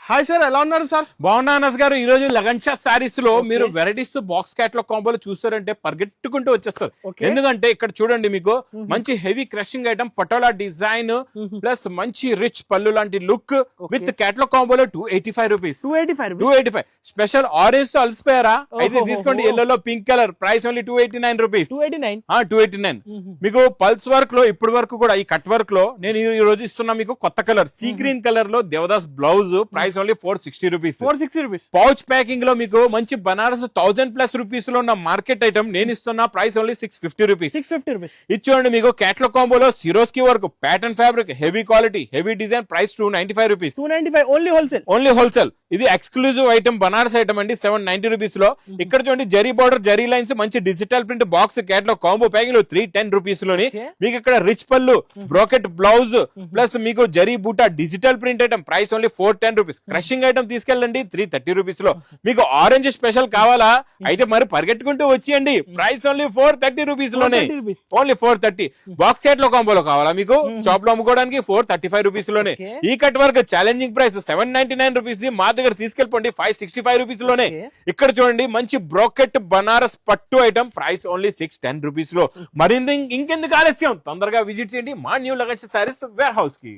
Hi sir, ఎలా ఉన్నారు sir? బాగున్నా అనస్ గారు. ఈ రోజు లగన్షా సారీస్ లో మీరు వెరైటీస్ తో బాక్స్ క్యాట్లాగ్ కాంబోలు చూస్తారంటే పరిగెట్టుకుంటూ వచ్చేస్తారు. ఎందుకంటే ఇక్కడ చూడండి, మీకు మంచి heavy crushing item patola design plus మంచి రిచ్ పళ్ళు లాంటి లుక్ విత్ క్యాట్లాగ్ కాంబోలో 285 రూపీస్. 285 స్పెషల్ ఆరెంజ్ తో అలసిపోయారా? అయితే తీసుకోండి, ఎల్లో లో pink colour, price only 289 rupees. 289 మీకు పల్స్ వర్క్ లో ఇప్పటి వరకు కూడా ఈ కట్ వర్క్ లో నేను ఈ రోజు ఇస్తున్నా మీకు కొత్త కలర్ సీ గ్రీన్ కలర్ లో Devdas blouse, price only 460 rupees. Pouch packing లో మీకు మంచి బనారస్ 1000+ రూపీస్ లో ఉన్న మార్కెట్ ఐటమ్ నేను ఇస్తున్నా ప్రైస్ ఓన్లీ 650 రూపీస్. ఇచ్చోండి, మీకు క్యాట్లాగ్ కాంబోలో Swarovski work, pattern fabric, heavy quality, heavy design, price 295 rupees. Only wholesale. ఇది ఎక్స్క్లూజివ్ ఐటమ్, బనారస్ ఐటమ్ అండి, 790 రూపీస్ లో. ఇక్కడ చూడండి, జరీ బార్డర్, జరీ లైన్స్, మంచి digital print box catalogue combo packing లో 310 రూపీస్ లోని మీకు ఇక్కడ రిచ్ పళ్ళు, బ్రోకెట్ బ్లౌజ్ ప్లస్ మీకు జరీ బూటా digital print item, price only 410 rupees. Crushing item తీసుకెళ్ళండి 330 రూపీస్ లో. మీకు ఆరెంజ్ స్పెషల్ కావాలా? అయితే మరి పరిగెట్టుకుంటూ వచ్చేయండి, ప్రైస్ ఓన్లీ 430 రూపీస్ లోనే. ఓన్లీ 430. బాక్స్ సెట్ లో కాంబోలో కావాలా? మీకు షాప్ లో అమ్ముకోవడానికి 435 రూపీస్ లోనే. ఈ cut work challenging price 799 rupees. మా దగ్గర తీసుకెళ్ళిపోండి 565 రూపీస్ లోనే. ఇక్కడ చూడండి, మంచి బ్రోకెట్ బనారస్ పట్టు ఐటమ్, ప్రైస్ ఓన్లీ 610 రూపీస్ లో. మరింత ఇంకెందుకు ఆలస్యం, తొందరగా విజిట్ చేయండి మా new Lagansha saris warehouse కి.